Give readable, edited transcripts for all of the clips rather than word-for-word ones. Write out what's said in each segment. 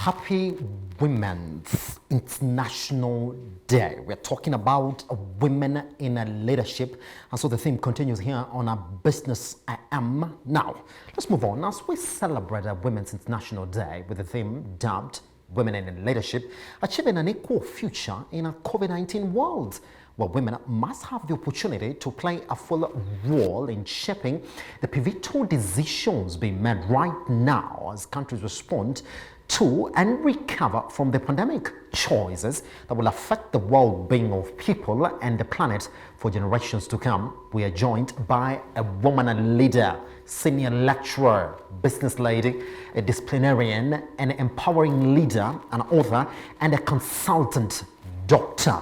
Happy Women's International Day. We're talking about women in leadership. And so the theme continues here on our Business I Am. Now, let's move on. As we celebrate Women's International Day with the theme dubbed Women in Leadership, achieving an equal future in a COVID-19 world, where women must have the opportunity to play a full role in shaping the pivotal decisions being made right now as countries respond to and recover from the pandemic, choices that will affect the well-being of people and the planet for generations to come. We are joined by a woman leader, senior lecturer, business lady, a disciplinarian, an empowering leader, an author, and a consultant, Dr.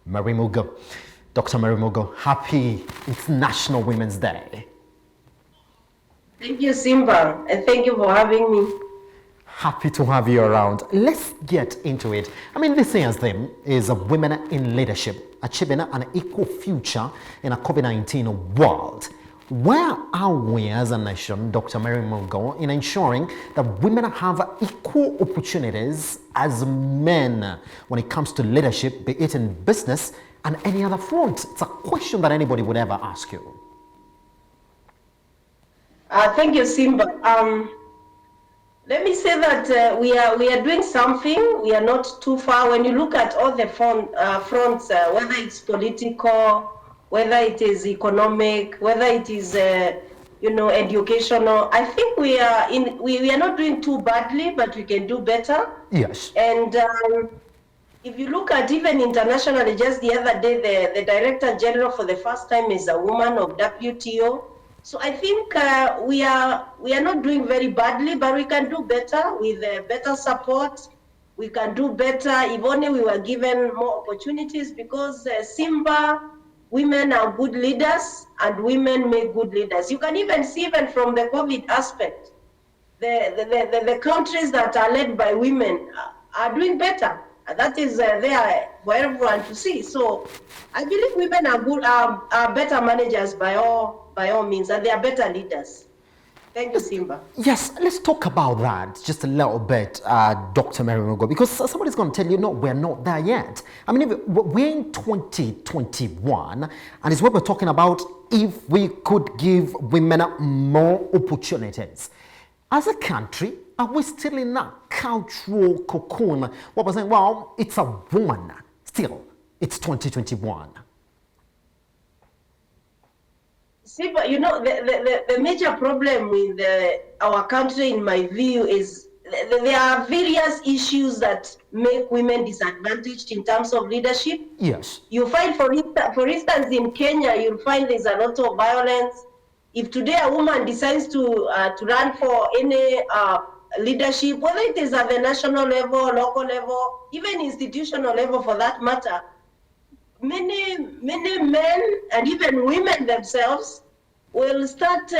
Mary Mugo. Dr. Mary Mugo, happy International Women's Day. Thank you, Simba, and thank you for having me. Happy to have you around. Let's get into it. I mean, this year's theme is Women in Leadership, achieving an equal future in a COVID-19 world. Where are we as a nation, Dr. Mary Mugo, in ensuring that women have equal opportunities as men when it comes to leadership, be it in business and any other front? It's a question that anybody would ever ask you. Thank you, Simba. Let me say that we are doing something. We are not too far. When you look at all the fronts, whether it's political, whether it is economic, whether it is educational, I think we are not doing too badly, but we can do better. Yes. And if you look at even internationally, just the other day, the Director General for the first time is a woman of WTO. So I think we are not doing very badly, but we can do better with better support. We can do better if only we were given more opportunities, because Simba, women are good leaders and women make good leaders. You can even see even from the COVID aspect, the countries that are led by women are doing better. That is there for everyone to see. So I believe women are good, are better managers by all means, and they are better leaders. Thank you, Simba. Yes, let's talk about that just a little bit, Dr. Mary Mugo, because somebody's going to tell you, no, we're not there yet. I mean, we're in 2021, and it's what we're talking about if we could give women more opportunities. As a country, are we still in a cultural cocoon? What we're saying, well, it's a woman. Still, it's 2021. See, but the major problem with our country, in my view, is there are various issues that make women disadvantaged in terms of leadership. Yes. You find, for instance, in Kenya, you'll find there's a lot of violence. If today a woman decides to run for any leadership, whether it is at the national level, local level, even institutional level for that matter, many men and even women themselves will start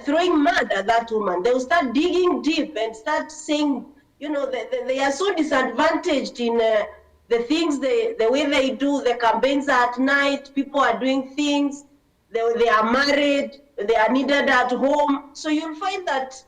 throwing mud at that woman. They will start digging deep and start saying, they are so disadvantaged in the things, the way they do. The campaigns are at night, people are doing things, they are married, they are needed at home. So you'll find that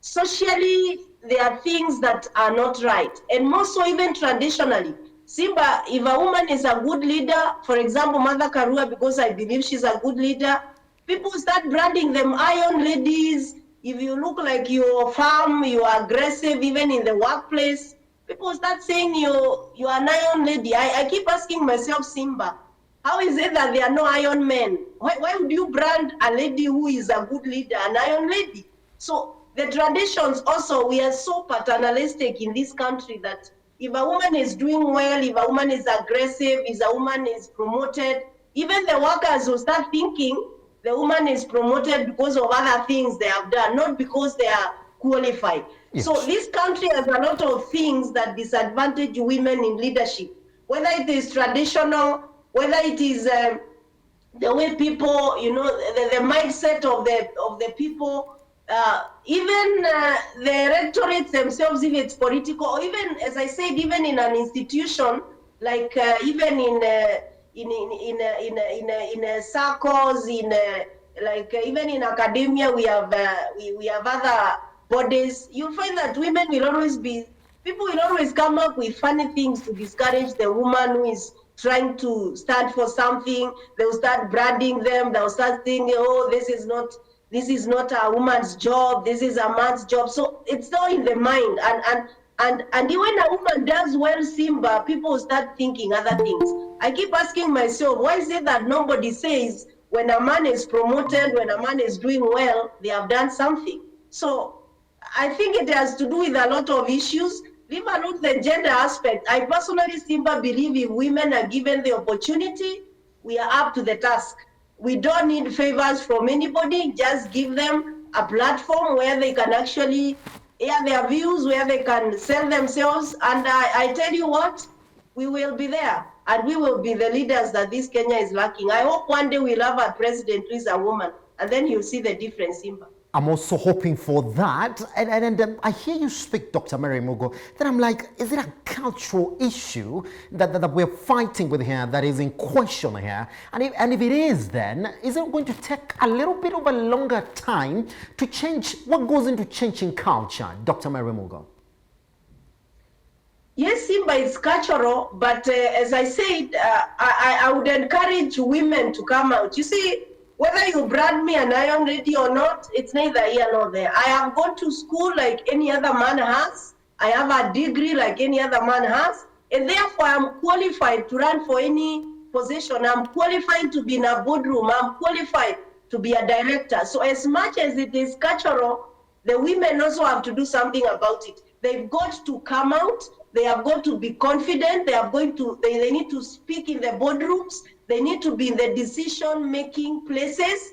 socially there are things that are not right. And more so even traditionally. Simba, if a woman is a good leader, for example, Mother Karua, because I believe she's a good leader, people start branding them iron ladies. If you look like you're firm, you are aggressive, even in the workplace, people start saying you're an iron lady. I keep asking myself, Simba, how is it that there are no iron men? Why would you brand a lady who is a good leader an iron lady? So the traditions also, we are so paternalistic in this country that if a woman is doing well, if a woman is aggressive, if a woman is promoted, even the workers will start thinking the woman is promoted because of other things they have done, not because they are qualified. Yes. So this country has a lot of things that disadvantage women in leadership, whether it is traditional, whether it is the way people, the mindset of the people, even the electorates themselves, if it's political, or even, as I said, even in an institution, like even in circles, even in academia, we have other bodies. You'll find that women will always be People will always come up with funny things to discourage the woman who is trying to stand for something. They'll start branding them. They'll start thinking, oh, this is not a woman's job. This is a man's job. So it's not in the mind. And when a woman does well, Simba, people will start thinking other things. I keep asking myself, why is it that nobody says when a man is promoted, when a man is doing well, they have done something? So I think it has to do with a lot of issues. Leave alone the gender aspect. I personally, Simba, believe if women are given the opportunity, we are up to the task. We don't need favors from anybody. Just give them a platform where they can actually air their views, where they can sell themselves. And I tell you what, we will be there. And we will be the leaders that this Kenya is lacking. I hope one day we'll have a president who is a woman. And then you'll see the difference, Simba. I'm also hoping for that. And I hear you speak, Dr. Mary Mugo, then I'm like, is it a cultural issue that we're fighting with here, that is in question here? And if it is, then, is it going to take a little bit of a longer time to change? What goes into changing culture, Dr. Mary Mugo? Yes, Simba, it's cultural, but as I said, I would encourage women to come out. You see, whether you brand me an iron lady or not, it's neither here nor there. I have gone to school like any other man has. I have a degree like any other man has. And therefore, I'm qualified to run for any position. I'm qualified to be in a boardroom. I'm qualified to be a director. So as much as it is cultural, the women also have to do something about it. They've got to come out. They have got to be confident. They need to speak in the boardrooms. They need to be in the decision-making places,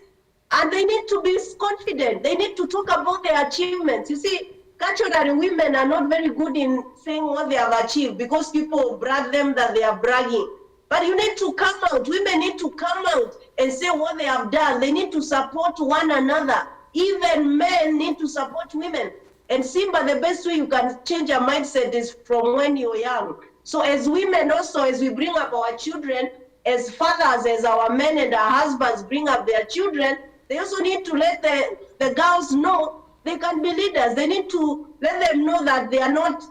and they need to be confident. They need to talk about their achievements. You see, culturally, women are not very good in saying what they have achieved because people brag them that they are bragging. But you need to come out. Women need to come out and say what they have done. They need to support one another. Even men need to support women. And Simba, the best way you can change a mindset is from when you're young. So as women also, as we bring up our children, as fathers, as our men and our husbands bring up their children, they also need to let the girls know they can be leaders. They need to let them know that they are not,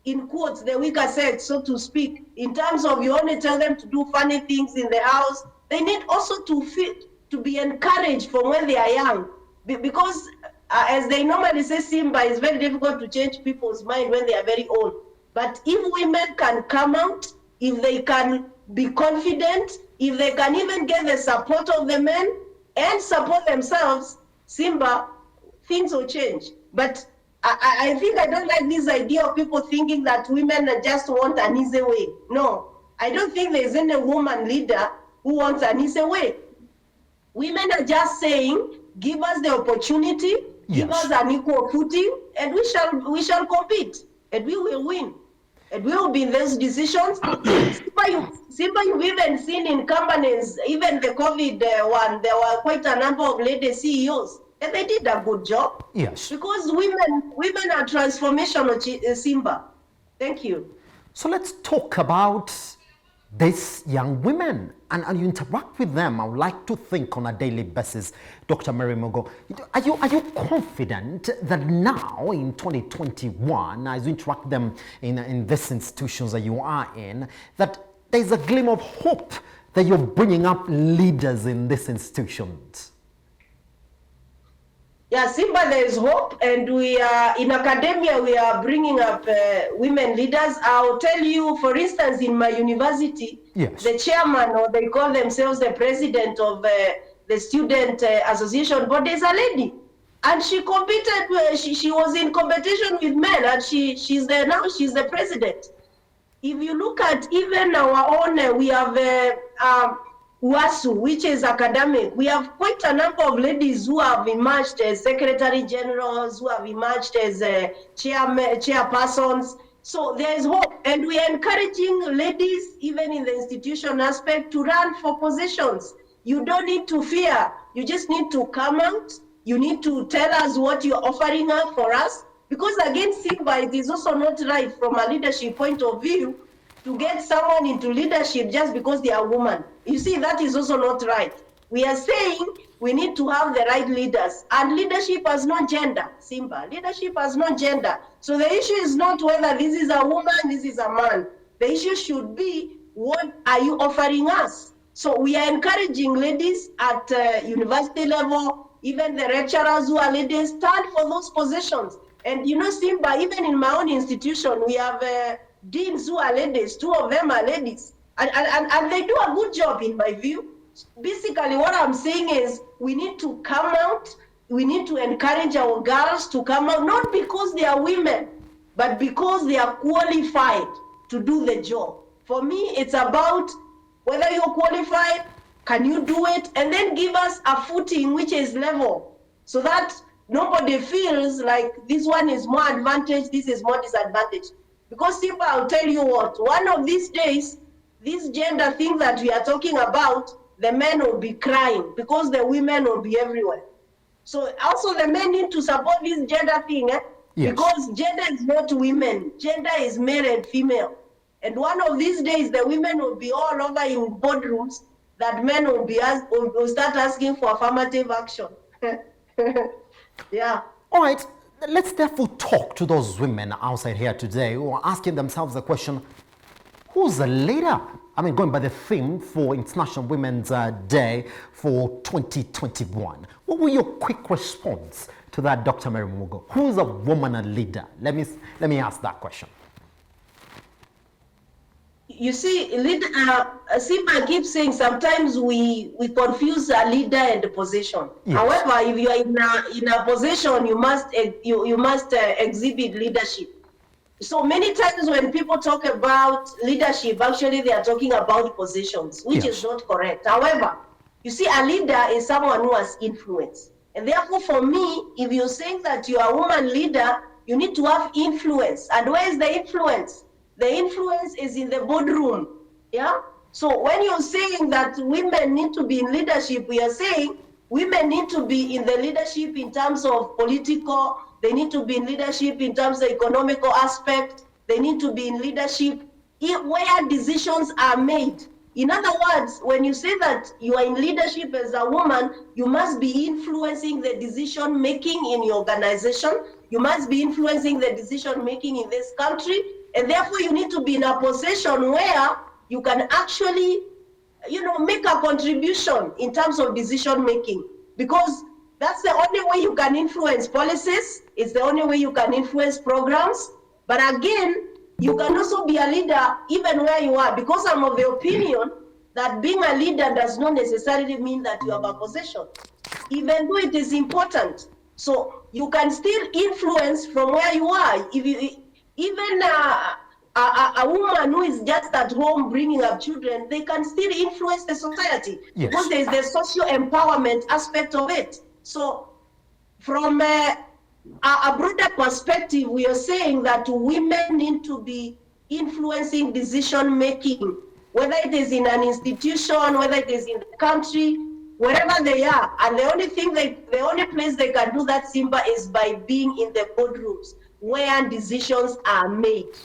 in quotes, the weaker sex, so to speak. In terms of you only tell them to do funny things in the house, they need also to be encouraged from when they are young. Because as they normally say, Simba, it's very difficult to change people's mind when they are very old. But if women can come out, if they can be confident, if they can even get the support of the men and support themselves, Simba, things will change. But I think I don't like this idea of people thinking that women just want an easy way. No, I don't think there's any woman leader who wants an easy way. Women are just saying, give us the opportunity, give us an equal footing, and we shall compete, and we will win. And we will be in those decisions. Simba, you've even seen in companies, even the COVID one, there were quite a number of lady CEOs, and they did a good job. Yes. Because women are transformational, Simba. Thank you. So let's talk about these young women and you interact with them. I would like to think on a daily basis, Dr. Mary Mugo, are you confident that now in 2021, as you interact with them in these institutions that you are in, that there's a glimmer of hope that you're bringing up leaders in these institutions? Yeah, Simba, there is hope, and we are in academia. We are bringing up women leaders. I'll tell you, for instance, in my university, yes, the chairman, or they call themselves the president of the student association, but there's a lady, and she competed. She was in competition with men, and she's there now. She's the president. If you look at even our own, we have WASU, which is academic. We have quite a number of ladies who have emerged as secretary generals, who have emerged as chairpersons. So there is hope, and we are encouraging ladies, even in the institution aspect, to run for positions. You don't need to fear. You just need to come out. You need to tell us what you're offering up for us. Because again, Simba, it is also not right from a leadership point of view to get someone into leadership just because they are a woman. You see, that is also not right. We are saying we need to have the right leaders, and leadership has no gender. Simba, leadership has no gender. So the issue is not whether this is a woman, this is a man. The issue should be, what are you offering us? So we are encouraging ladies at university level, even the lecturers who are ladies, stand for those positions. And you know, Simba, even in my own institution, we have deans who are ladies. 2 of them are ladies. And they do a good job, in my view. Basically, what I'm saying is we need to come out, we need to encourage our girls to come out, not because they are women, but because they are qualified to do the job. For me, it's about whether you're qualified, can you do it, and then give us a footing which is level, so that nobody feels like this one is more advantage, this is more disadvantage. Because Simba, I'll tell you what, one of these days, this gender thing that we are talking about, the men will be crying because the women will be everywhere. So also the men need to support this gender thing, Yes. because gender is not women, gender is male and female. And one of these days, the women will be all over in boardrooms that men will start asking for affirmative action. Yeah. All right, let's therefore talk to those women outside here today who are asking themselves the question, who's the leader? I mean, going by the theme for International Women's Day for 2021. What will your quick response to that, Dr. Mary Mugo? Who's a woman a leader? Let me ask that question. You see, Simba keeps saying sometimes we confuse a leader and a position. Yes. However, if you are in a position, you must exhibit leadership. So many times when people talk about leadership, actually they are talking about positions, which Yes. is not correct. However, you see, a leader is someone who has influence. And therefore, for me, if you're saying that you are a woman leader, you need to have influence. And where is the influence? The influence is in the boardroom. Yeah. So when you're saying that women need to be in leadership, we are saying women need to be in the leadership in terms of political, they need to be in leadership in terms of economical aspect, they need to be in leadership where decisions are made. In other words, when you say that you are in leadership as a woman, you must be influencing the decision making in your organization, you must be influencing the decision making in this country, and therefore you need to be in a position where you can actually, make a contribution in terms of decision making, because that's the only way you can influence policies, it's the only way you can influence programs. But again, you can also be a leader even where you are, because I'm of the opinion that being a leader does not necessarily mean that you have a position, even though it is important. So you can still influence from where you are. If you, even a woman who is just at home bringing up children, they can still influence the society. Yes. Because there is the social empowerment aspect of it. So from a broader perspective, we are saying that women need to be influencing decision making, whether it is in an institution, whether it is in the country, wherever they are. And the only place they can do that, Simba, is by being in the boardrooms where decisions are made.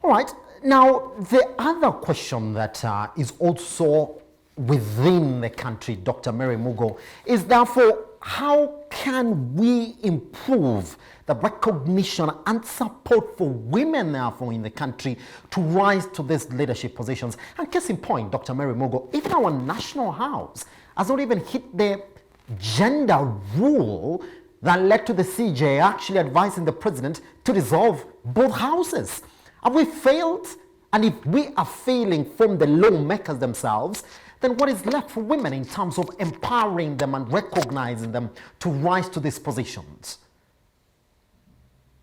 All right. Now, the other question that is also within the country, Dr. Mary Mugo, is therefore, how can we improve the recognition and support for women, therefore, in the country to rise to these leadership positions? And case in point, Dr. Mary Mugo, even our national house has not even hit the gender rule that led to the CJ actually advising the president to dissolve both houses. Have we failed? And if we are failing from the lawmakers themselves, then what is left for women in terms of empowering them and recognizing them to rise to these positions?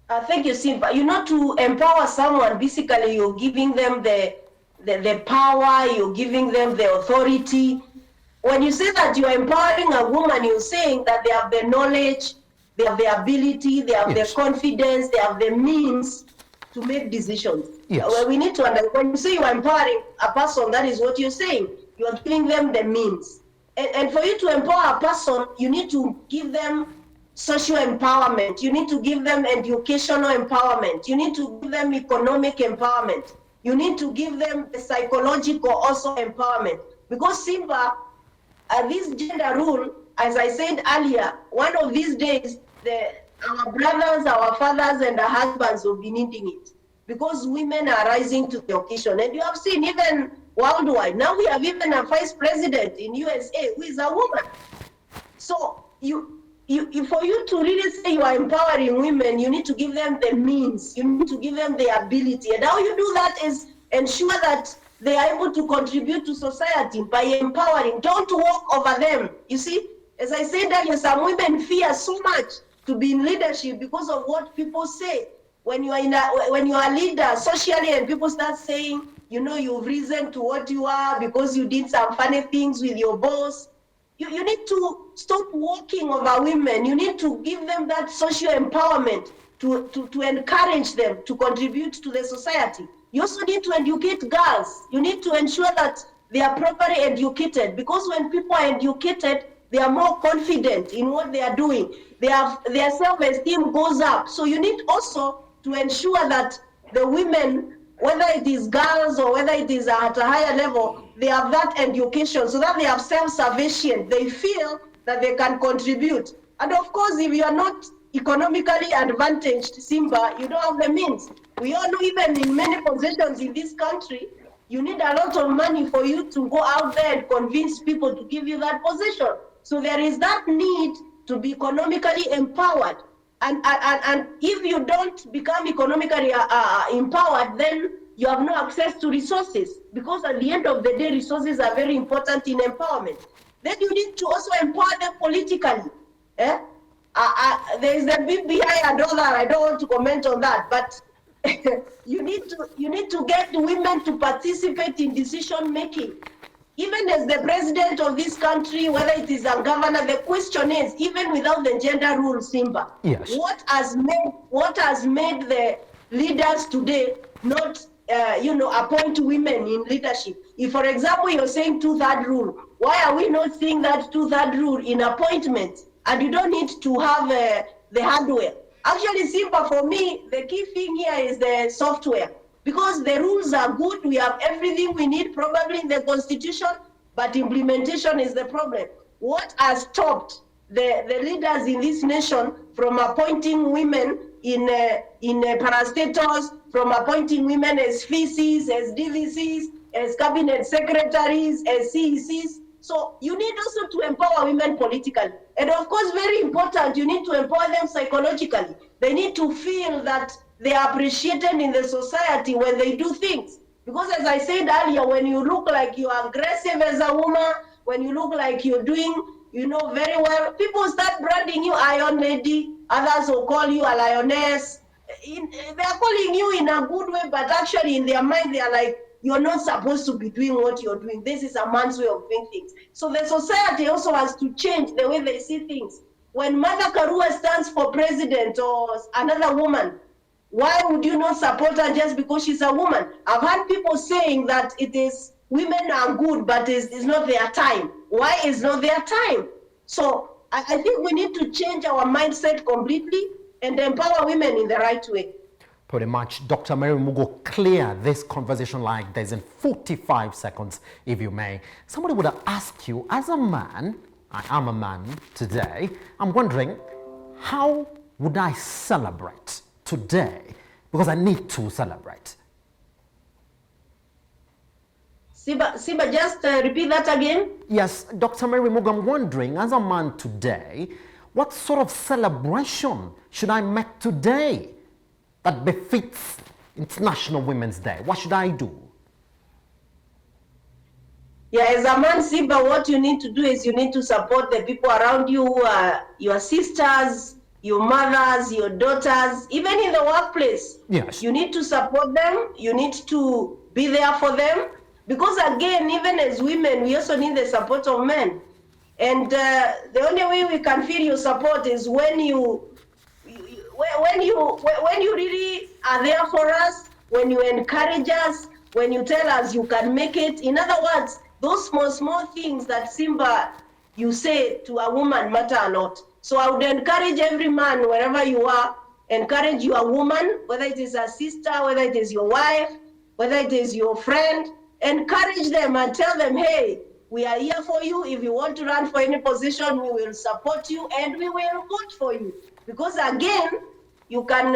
Thank you, Simba. To empower someone, basically you're giving them the power, you're giving them the authority. When you say that you're empowering a woman, you're saying that they have the knowledge, they have the ability, they have Yes. the confidence, they have the means to make decisions. Yes. Well, we need to understand, when you say you're empowering a person, that is what you're saying. You are giving them the means. And for you to empower a person, you need to give them social empowerment. You need to give them educational empowerment. You need to give them economic empowerment. You need to give them the psychological also empowerment. Because Simba, this gender rule, as I said earlier, one of these days, our brothers, our fathers, and our husbands will be needing it because women are rising to the occasion. And you have seen even worldwide. Now we have even a vice president in USA who is a woman. So for you to really say you are empowering women, you need to give them the means, you need to give them the ability. And how you do that is ensure that they are able to contribute to society by empowering. Don't walk over them. You see, as I said earlier, some women fear so much to be in leadership because of what people say. When you are a leader socially and people start saying, you know, you've risen to what you are because you did some funny things with your boss, you need to stop walking over women. You need to give them that social empowerment to encourage them to contribute to the society. You also need to educate girls. You need to ensure that they are properly educated, because when people are educated, they are more confident in what they are doing. Their self-esteem goes up. So you need also to ensure that the women, whether it is girls or whether it is at a higher level, they have that education so that they have self-sufficient. They feel that they can contribute. And of course, if you are not economically advantaged, Simba, you don't have the means. We all know even in many positions in this country, you need a lot of money for you to go out there and convince people to give you that position. So there is that need to be economically empowered. And if you don't become economically empowered, then you have no access to resources, because at the end of the day, resources are very important in empowerment. Then you need to also empower them politically. There is the BBI and all that. I don't want to comment on that, but you need to get women to participate in decision making. Even as the president of this country, whether it is a governor, the question is, even without the gender rule, Simba, yes, what has made the leaders today not appoint women in leadership? If, for example, you're saying 2/3 rule, why are we not seeing that 2/3 rule in appointments? And you don't need to have the hardware. Actually, Simba, for me, the key thing here is the software, because the rules are good. We have everything we need probably in the constitution, but implementation is the problem. What has stopped the leaders in this nation from appointing women in parastatals, from appointing women as VCs, as DVCs, as cabinet secretaries, as CECs? So you need also to empower women politically. And of course, very important, you need to empower them psychologically. They need to feel that they are appreciated in the society when they do things. Because as I said earlier, when you look like you are aggressive as a woman, when you look like you're doing, very well, people start branding you Iron Lady, others will call you a lioness. They are calling you in a good way, but actually in their mind, they are like, you're not supposed to be doing what you're doing. This is a man's way of doing things. So the society also has to change the way they see things. When Mother Karua stands for president or another woman, why would you not support her just because she's a woman? I've had people saying that it is women are good, but it's not their time. Why is not their time? So I think we need to change our mindset completely and empower women in the right way. Pretty much. Dr. Mary Mugo, clear this conversation like this in 45 seconds, if you may. Somebody would ask you, as a man, I am a man today, I'm wondering, how would I celebrate today? Because I need to celebrate. Siba, just repeat that again. Yes, Dr. Mary Mugo, I'm wondering, as a man today, what sort of celebration should I make today that befits International Women's Day? What should I do? Yeah, as a man, Simba, what you need to do is you need to support the people around you, your sisters, your mothers, your daughters, even in the workplace. Yes. You need to support them. You need to be there for them. Because again, even as women, we also need the support of men. And the only way we can feel your support is when you really are there for us, when you encourage us, when you tell us you can make it. In other words, those small things that Simba you say to a woman matter a lot. So I would encourage every man, wherever you are, encourage your woman, whether it is a sister, whether it is your wife, whether it is your friend, encourage them and tell them, hey, We are here for you. If you want to run for any position, we will support you and we will vote for you. Because again, you can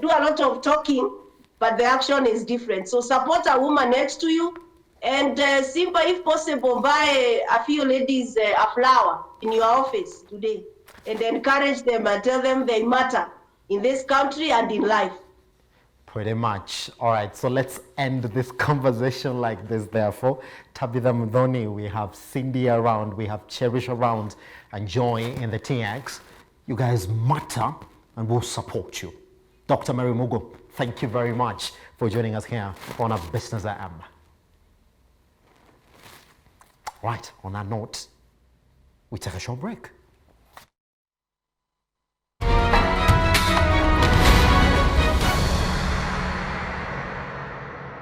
do a lot of talking, but the action is different. So support a woman next to you, and Simba, if possible, buy a few ladies a flower in your office today, and encourage them and tell them they matter in this country and in life. Pretty much. All right, so let's end this conversation like this, therefore. Tabitha Mudhoni, we have Cindy around, we have Cherish around, and Joy in the TX. You guys matter, and we'll support you. Dr. Mary Mugo, thank you very much for joining us here on A Business I Am. Right, on that note, we take a short break.